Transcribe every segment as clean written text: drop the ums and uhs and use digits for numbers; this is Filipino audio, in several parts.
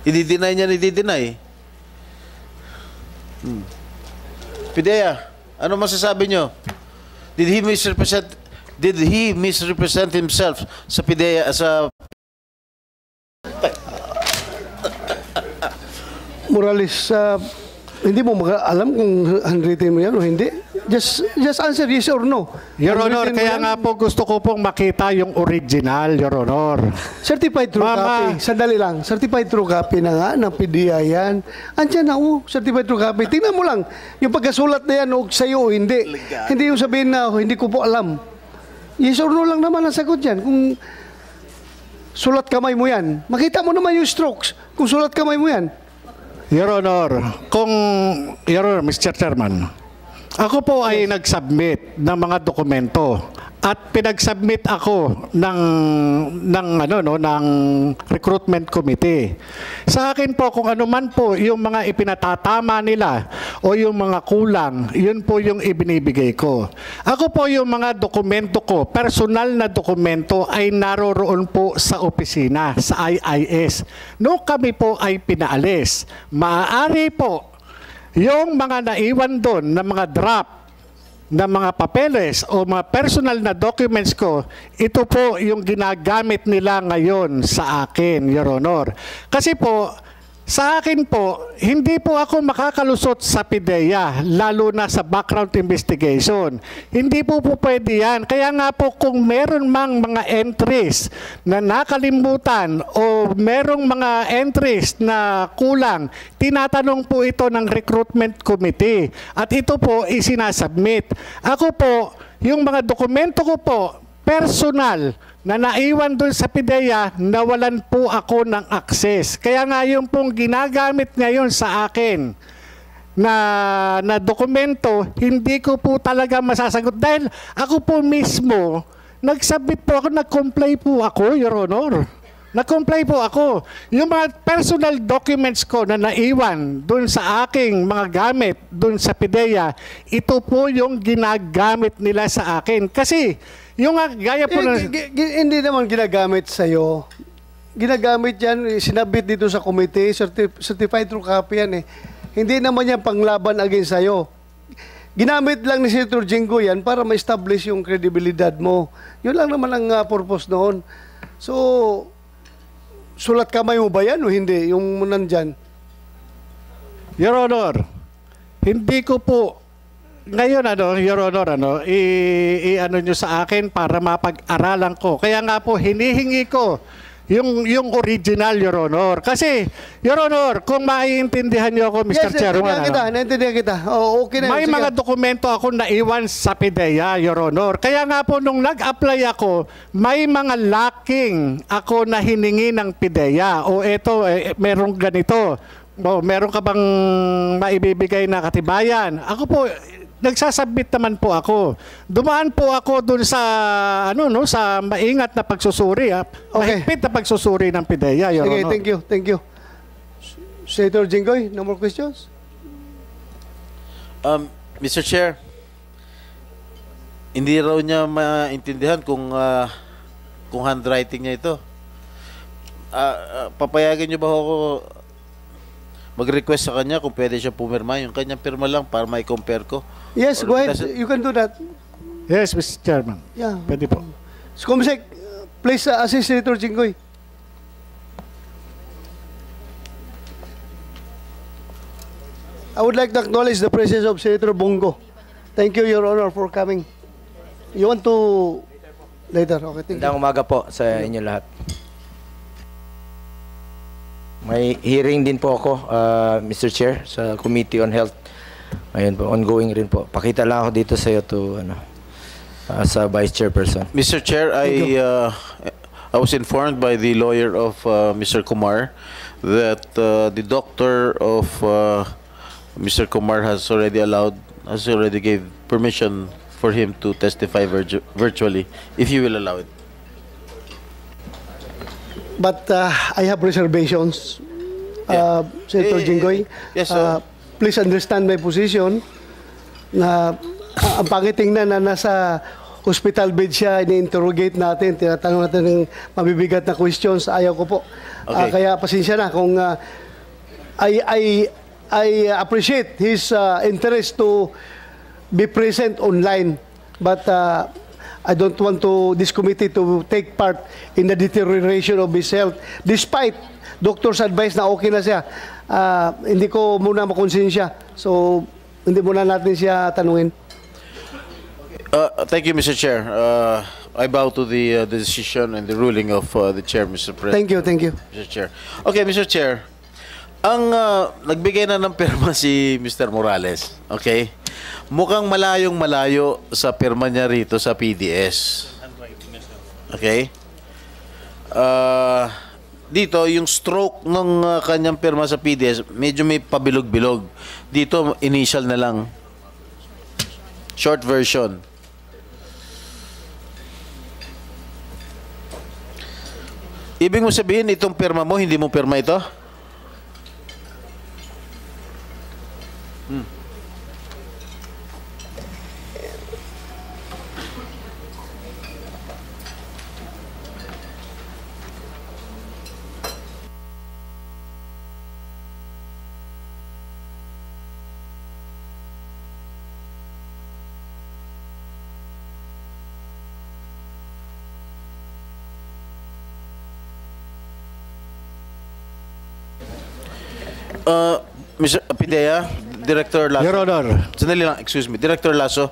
I-deny niya, i-deny. Pidea, ano masasabi nyo? Did he misrepresent himself sa Pidea, sa... Morales, hindi mo alam kung handwritten mo yan o hindi. Just answer yes or no. Your Honor, kaya nga po gusto ko pong makita yung original, Your Honor. Certified true copy. Sandali lang. Certified true copy na nga ng PDEA yan. Andiyan na, certified true copy. Tingnan mo lang, yung pagkasulat na yan, o sa'yo o hindi. Hindi yung sabihin na, hindi ko po alam. Yes or no lang naman ang sagot yan. Kung sulat kamay mo yan, makita mo naman yung strokes kung sulat kamay mo yan. Your Honor, Your Honor, Mr. Chairman, ako po ay nag-submit ng mga dokumento at pinag-submit ako ng recruitment committee. Sa akin po, kung ano man po yung mga ipinatatama nila o yung mga kulang, yun po yung ibinibigay ko. Ako po yung mga dokumento ko, personal na dokumento ay naroroon po sa opisina, sa IIS. Noong kami po ay pinaalis, maaari po yung mga naiwan doon na mga draft na mga papeles o mga personal na documents ko, ito po yung ginagamit nila ngayon sa akin, Your Honor. Kasi po, sa akin po, hindi po ako makakalusot sa PIDEA, lalo na sa background investigation. Hindi po pwede yan. Kaya nga po kung meron mang mga entries na nakalimutan o merong mga entries na kulang, tinatanong po ito ng recruitment committee. At ito po isinasubmit. Ako po, yung mga dokumento ko po, personal, na naiwan doon sa PIDEA, nawalan po ako ng access. Kaya nga yung pong ginagamit ngayon sa akin na dokumento, hindi ko po talaga masasagot. Dahil ako po mismo, nag-submit po ako, nag-comply po ako, Your Honor. Nag-comply po ako. Yung mga personal documents ko na naiwan doon sa aking mga gamit doon sa PIDEA, ito po yung ginagamit nila sa akin. Kasi yung gaya po hindi naman ginagamit sa'yo. Ginagamit yan, sinabit dito sa committee, certified true copy yan eh. Hindi naman yan panglaban against sa'yo. Ginamit lang ni Senator Jinggo yan para ma-establish yung credibilidad mo. Yun lang naman ang purpose noon. So, sulat kamay mo ba yan o hindi? Yung nandyan? Your Honor, hindi ko po ngayon, Your Honor, i-ano nyo sa akin para mapag-aralan ko. Kaya nga po, hinihingi ko yung original, Your Honor. Kasi, Your Honor, kung maiintindihan nyo ako, Mr. Chairman, naintindihan kita. Okay na, may mga dokumento ako na iwan sa PIDEA, Your Honor. Kaya nga po, nung nag-apply ako, may mga lacking ako na hiningi ng PIDEA. O eto, merong ganito. O, meron ka bang maibibigay na katibayan? Ako po, nagsasubmit naman po ako. Dumaan po ako dun sa sa maingat na pagsusuri, mahigpit na pagsusuri ng PIDEA, Your Honor. Thank you. Senator Jinggoy, no more questions? Mr. Chair, hindi raw niya maintindihan kung handwriting niya ito. Papayagan niyo ba ako mag-request sa kanya kung pwede siya pumirma? Yung kanyang pirma lang para mai-compare ko. Yes, go ahead. You can do that. Yes, Mr. Chairman. Yeah. Pwede po. Comsec, please assist Senator Jinggoy. I would like to acknowledge the presence of Senator Bongo. Thank you, Your Honor, for coming. You want to... Later. Okay, thank you. Magandang umaga po sa inyo lahat. May hearing din po ako, Mr. Chair, sa Committee on Health. Ayun po, ongoing rin po. Pakita lang ako dito sa iyo as a Vice Chairperson. Mr. Chair, I was informed by the lawyer of Mr. Kumar that the doctor of Mr. Kumar has already gave permission for him to testify virtually, if you will allow it. But I have reservations, Senator Jinggoy. Yes, please understand my position na ang pakitingnan na nasa hospital bed siya, ini-interrogate natin, tinatanong natin ng mabibigat na questions. Ayaw ko po. Okay. Kaya pasensya na kung I appreciate his interest to be present online, but I don't want this committee to take part in the deterioration of his health. Despite doctor's advice na okay na siya, hindi ko muna makonsensya. So, hindi muna natin siya tanungin. Thank you, Mr. Chair. I bow to the decision and the ruling of the Chair, Mr. President. Thank you. Mr. Chair. Okay, Mr. Chair. Ang nagbigay na ng pirma si Mr. Morales, okay? Mukhang malayong-malayo sa pirma niya rito sa PDS. Okay? Dito, yung stroke ng kanyang pirma sa PDS, medyo may pabilog-bilog. Dito, initial na lang. Short version. Ibig mo sabihin, itong pirma mo, hindi mo pirma ito? Mr. Pidea, Director Lasso. Your Honor. Sandali lang, excuse me. Director Lasso,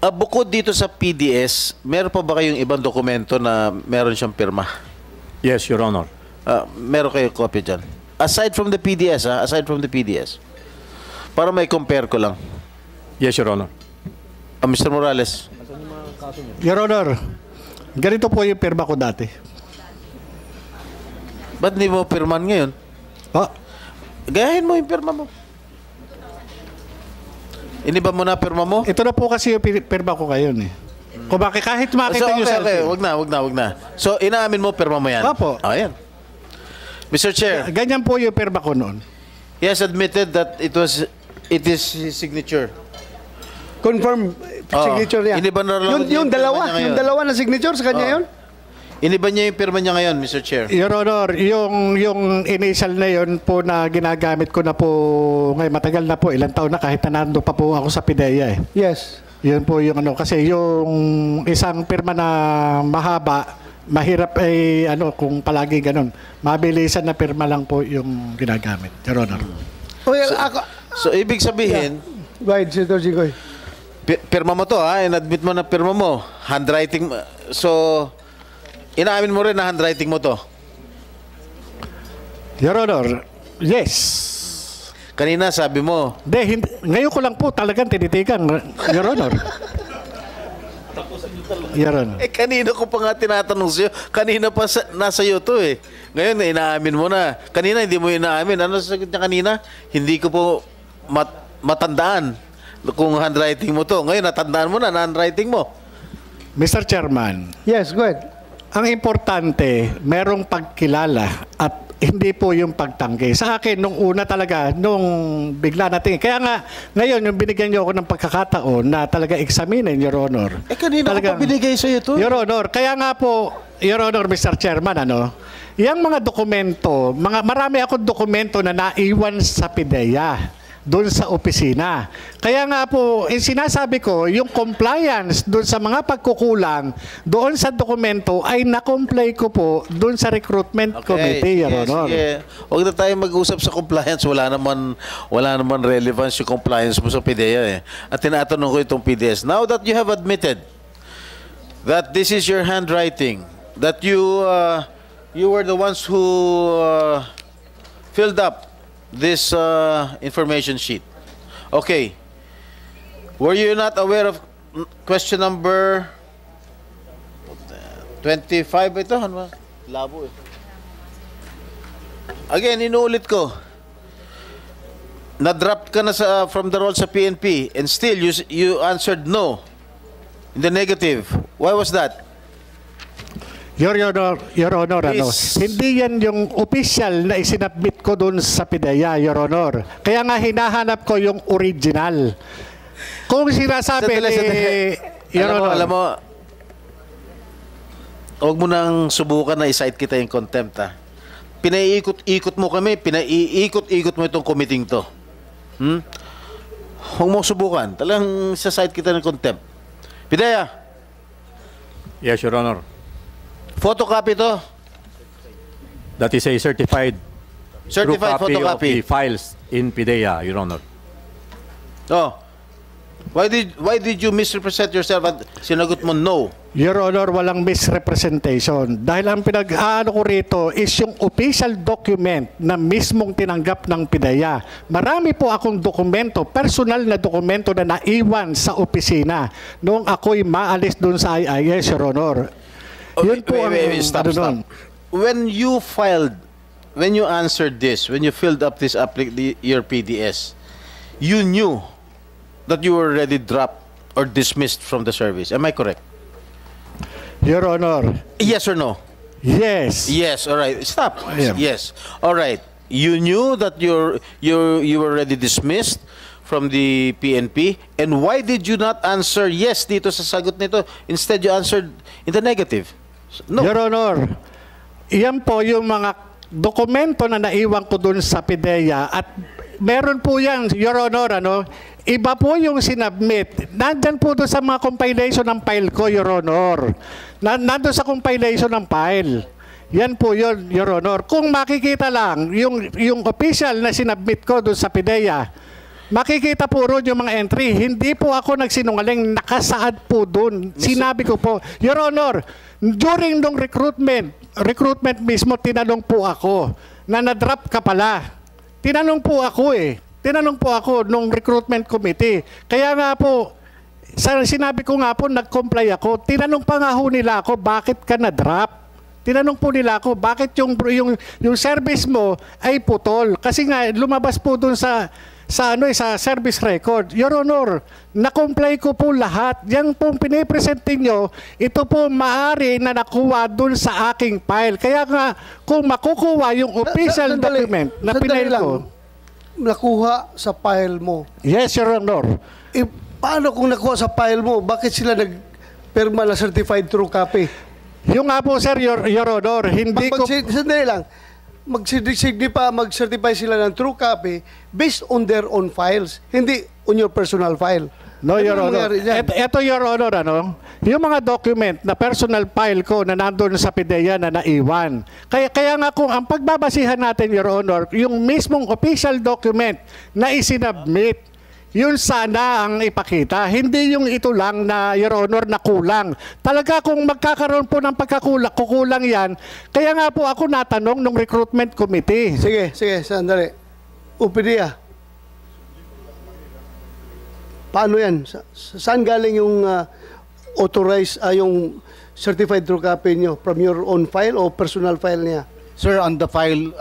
bukod dito sa PDS, meron pa ba kayong ibang dokumento na meron siyang pirma? Yes, Your Honor. Meron kayo copy dyan? Aside from the PDS, aside from the PDS. Para may compare ko lang. Yes, Your Honor. Mr. Morales. Your Honor, ganito po yung pirma ko dati. Ba't hindi mo pirman ngayon? Oh, Gayahin mo yung pirma mo. Iniba mo na pirma mo? ito na po kasi yung pirma ko ngayon eh. Kung bakit kahit makita nyo sa okay. Wag na. So, inaamin mo, pirma mo yan? Opo. Ayan. Mr. Chair, Ganyan po yung pirma ko noon. he has admitted that it is his signature. Confirm signature niya. Iniba na lang Yung pirma niya ngayon. yung dalawa na signature sa kanya yun? Iniba niya yung pirma niya ngayon, Mr. Chair. Your Honor, yung initial na yun po na ginagamit ko na po ngayon, matagal na po, ilang taon na kahit na nando pa po ako sa PIDEA eh. Yes. Yun po yung ano, kasi yung isang pirma na mahaba, mahirap ay ano, kung palagi ganun. Mabilisan na pirma lang po yung ginagamit, Your Honor. Well, ako... So, ibig sabihin, Go ahead, Senator Jinggoy. pirma mo to, ha? In-admit mo na pirma mo. Handwriting, so, inaamin mo rin na handwriting mo to. Your Honor, yes. Kanina sabi mo, Hindi, ngayon ko lang po talagang tinitigan, Your Honor. Your Honor. kanina ko pa nga tinatanong sa'yo. Kanina pa nasa iyo to eh. Ngayon, inaamin mo na. Kanina hindi mo inaamin. Ano sagot niya kanina? Hindi ko po matandaan kung handwriting mo to. Ngayon, natandaan mo na handwriting mo. Mr. Chairman, Yes, go ahead. ang importante, merong pagkilala at hindi po yung pagtanggi. Sa akin, nung una talaga, nung bigla natin. Kaya nga, ngayon, yung binigyan niyo ako ng pagkakataon na talaga examinin, Your Honor. Kanina ko pa binigay sa'yo to. Your Honor, kaya nga po, Your Honor, Mr. Chairman, yung mga dokumento, marami akong dokumento na naiwan sa PIDEA doon sa opisina. Kaya nga po, sinasabi ko, yung compliance doon sa mga pagkukulang doon sa dokumento ay na-comply ko po doon sa recruitment committee, Your Honor. Huwag na tayo mag-usap sa compliance. Wala naman relevance yung compliance mo sa PIDEA eh. At tinatanong ko itong PDS. Now that you have admitted that this is your handwriting, that you were the ones who filled up this information sheet. Okay. Were you not aware of question number 25 ito? Ano? Labo eh. Again, inuulit ko. Na-drop ka na from the roll sa PNP and still you answered no. In the negative. Why was that? Your Honor, Please. hindi yan yung official na isinabit ko doon sa PIDEA, Your Honor. Kaya nga hinahanap ko yung original. Kung sinasabi Sandali. Your Honor. Alam mo, huwag mo nang subukan na i-cite kita yung contempt, ha? Pinaiikot-ikot mo kami, pinaiikot-ikot mo itong committee to. Huwag mo subukan. Talagang sa-cite kita ng contempt. Pidaya, Yes, Your Honor. photocopy to. That is a certified true Certified copy of photocopy. the files in PIDEA, Your Honor. Oh. Why did you misrepresent yourself at sinagot mo no? Your Honor, walang misrepresentation. Dahil ang pinag-aano ko rito is yung official document na mismong tinanggap ng PIDEA. Marami po akong dokumento, personal na dokumento na naiwan sa opisina noong ako'y maalis doon sa IIS, Your Honor. Yun po ang Stop. When you answered this, when you filled up this your PDS, you knew that you were already dropped or dismissed from the service. Am I correct? Your Honor, Yes or no? yes. Yes. All right. Stop. Yeah. Yes. All right. You knew that you were already dismissed from the PNP, and why did you not answer yes dito sa sagot nito? Instead, you answered in the negative. No. Your Honor, iyan po yung mga dokumento na naiwan ko dun sa PIDEA at meron po yan, Your Honor, iba po yung sinubmit. Nandyan po doon sa mga compilation ng file ko, Your Honor. Nandun sa compilation ng file. Yan po yun, Your Honor. Kung makikita lang, yung official na sinubmit ko doon sa PIDEA, makikita po roon yung mga entry. Hindi po ako nagsinungaling, nakasaad po doon. Sinabi ko po, Your Honor, during nung recruitment mismo, tinanong po ako na na-drop ka pala. Tinanong po ako nung recruitment committee. Kaya nga po, sinabi ko nga po, nag-comply ako. Tinanong pa nga ho nila ako, bakit ka na-drop? Tinanong po nila ako, bakit yung service mo ay putol? Kasi nga, lumabas po dun sa service record. Your Honor, na-comply ko po lahat. Yan pong pinipresentin nyo, ito po maaari na nakuha dun sa aking file. Kaya nga, kung makukuha yung official document na pinail ko. Nakuha sa file mo. Yes, Your Honor. Eh, paano kung nakuha sa file mo? Bakit sila nagpirma na certified true copy? Yung nga po, sir, Your Honor, hindi ko... Sandali lang. Mag-certify sila ng true copy based on their own files, hindi on your personal file. No, Your Ano Honor. mangyari dyan? Ito, Your Honor, yung mga document na personal file ko na nandun sa PIDEA na naiwan. Kaya nga kung ang pagbabasihan natin, Your Honor, yung mismong official document na isinubmit, yun sana ang ipakita. Hindi yung ito lang na, Your Honor, na kulang. Talaga kung magkakaroon po ng kukulang yan, kaya nga po ako natanong ng recruitment committee. Sige, sandali. Upidia. Paano yan? Saan galing yung authorized, yung certified true copy nyo? From your own file o personal file niya? Sir, on the file,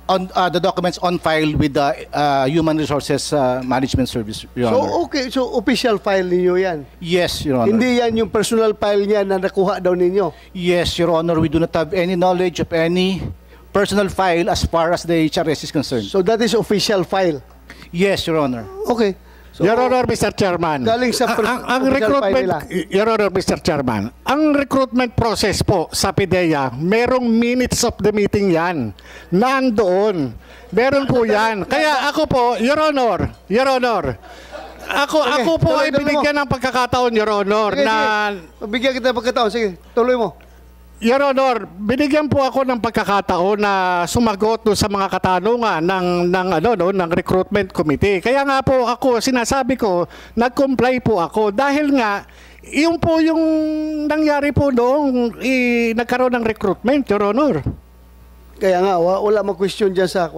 on the documents on file with the Human Resources Management Service, Your Honor. So, okay. So, official file ninyo yan? Yes, Your Honor. Hindi yan yung personal file niya na nakuha daw ninyo? Yes, Your Honor. We do not have any knowledge of any personal file as far as the HRS is concerned. So, that is official file? Yes, Your Honor. Okay. So, Your Honor, Mr. Chairman. galing sa ang official recruitment, file nila. Your Honor, Mr. Chairman, ang recruitment process po sa PIDEA, merong minutes of the meeting yan. Nandoon. Meron po yan. Kaya ako po, Your Honor, ako po ay tuloy mo. binigyan ng pagkakataon, Your Honor, Sige. Bigyan kita ng pagkataon. Sige, tuloy mo. Your Honor, binigyan po ako ng pagkakataon na sumagot doon sa mga katanungan ng recruitment committee. Kaya nga po ako, sinasabi ko, nag-comply po ako dahil nga yung po yung nangyari po noong nagkaroon ng recruitment, Your Honor. Kaya nga, wala mag-question dyan sa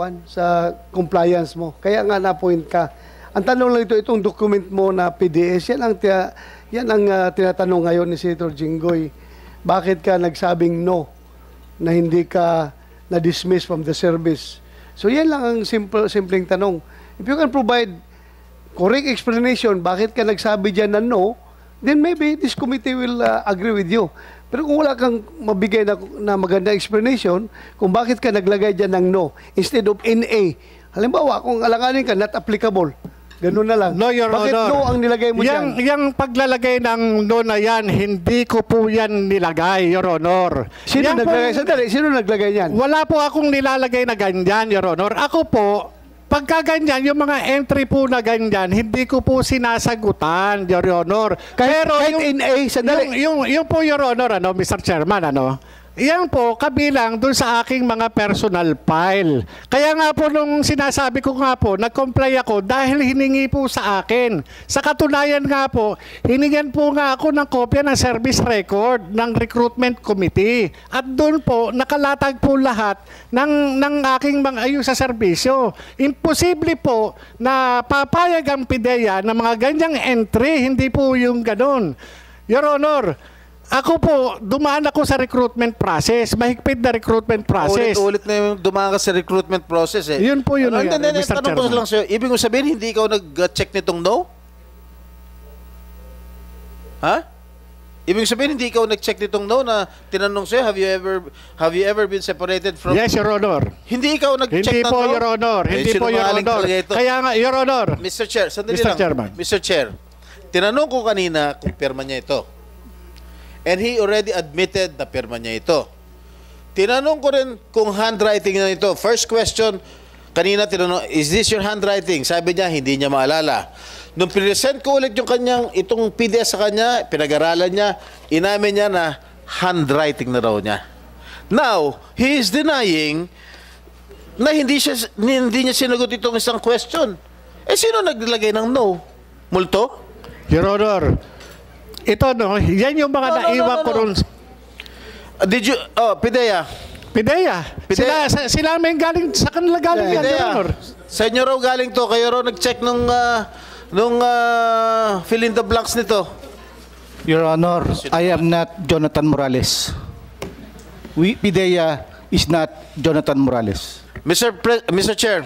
compliance mo. Kaya nga na-point ka. Ang tanong lang itong document mo na PDS, yan ang tinatanong ngayon ni Senator Jinggoy. Bakit ka nagsabing no na hindi ka na-dismiss from the service? So yan lang ang simpleng tanong. If you can provide correct explanation, bakit ka nagsabi dyan na no, then maybe this committee will agree with you. Pero kung wala kang mabigay na maganda explanation, kung bakit ka naglagay dyan ng no instead of NA, halimbawa, kung alanganin ka, not applicable, Ganun na lang. No, Your Bakit Honor. no ang nilagay mo dyan? Yung paglalagay ng no na yan, hindi ko po yan nilagay, Your Honor. Sino Yan naglagay? pong- Sandali, sino naglagay yan? Wala po akong nilalagay na ganyan, Your Honor. Ako po, pagka ganyan, yung mga entry po na ganyan, hindi ko po sinasagutan, Your Honor. Kahit in A, sandali. Yung po, Your Honor, Mr. Chairman, yan po, kabilang dun sa aking mga personal file. Kaya nga po nung sinasabi ko nga po, nag-comply ako dahil hiningi po sa akin. Sa katunayan nga po, hiningan po nga ako ng kopya ng service record ng recruitment committee. At doon po, nakalatag po lahat ng aking mga ayun sa serbisyo. Imposible po na papayag ang PIDEA ng mga ganyang entry, hindi po yung ganun. Your Honor, ako po, dumaan ako sa recruitment process. Mahigpit na recruitment process. Ulit-ulit na yung dumaan ka sa recruitment process eh. Yun po yun, Hindi, Mr. tanong ko Chairman. lang sa'yo, ibig mo sabihin hindi ikaw nag-check nitong no? Ha? Ibig sabihin hindi ikaw nag-check nitong no na tinanong sa'yo, have you ever been separated from... Yes, Your Honor. Hindi ikaw nag-check Hindi ng po, no? Your Honor. Hindi po, Your sinungaling Honor. talaga ito. Kaya nga, Your Honor. Mr. Chair, sandali Mr. lang. Chairman. Mr. Chair, tinanong ko kanina kung pirma niya ito. And he already admitted na pirma niya ito. Tinanong ko rin kung handwriting na ito. First question, kanina tinanong, is this your handwriting? Sabi niya, hindi niya maalala. Nung present ko ulit yung kanyang, itong PDF sa kanya, pinag-aralan niya, inamin niya na handwriting na raw niya. Now, he is denying na hindi niya sinagot itong isang question. Eh, sino naglagay ng no? Multo? Your Honor, ito yan yung mga naiwan ko ron. Did you, PIDEA. PIDEA. PIDEA. Sila may galing, sa kanila galing yan, Your PIDEA. Honor. Sa inyo raw galing to, kayo raw nag-check nung fill in the blanks nito. Your Honor, I am not Jonathan Morales. PIDEA is not Jonathan Morales. Mr. Chair.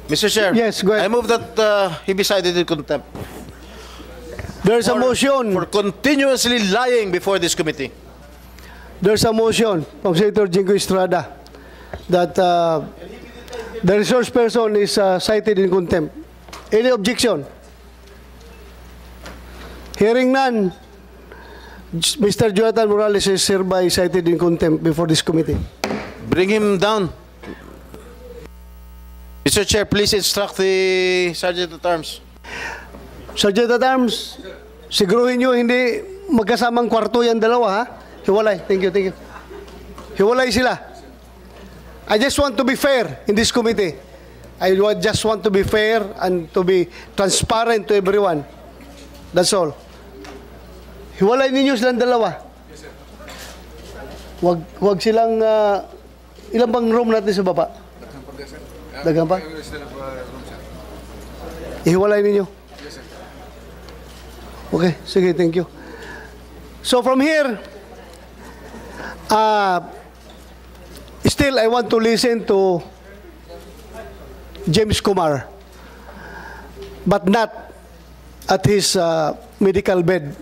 Mr. Chair. Yes, go ahead. I move that he be cited in contempt. There's a motion. For continuously lying before this committee. There's a motion from Senator Jingo Estrada that the resource person is cited in contempt. Any objection? Hearing none, Mr. Jonathan Morales is hereby cited in contempt before this committee. Bring him down. Mr. Chair, please instruct the Sergeant at Arms. Sergeant at Arms, siguruhin nyo hindi magkasamang kwarto yan dalawa, ha? Hiwalay. Thank you. Hiwalay sila. I just want to be fair in this committee. Just want to be fair and to be transparent to everyone. That's all. Hiwalay ninyo silang dalawa. Wag silang, ilan bang room natin sa baba? Dagan pa? Ihiwalay ninyo. Okay, sige, thank you. So from here, still I want to listen to James Kumar, but not at his medical bed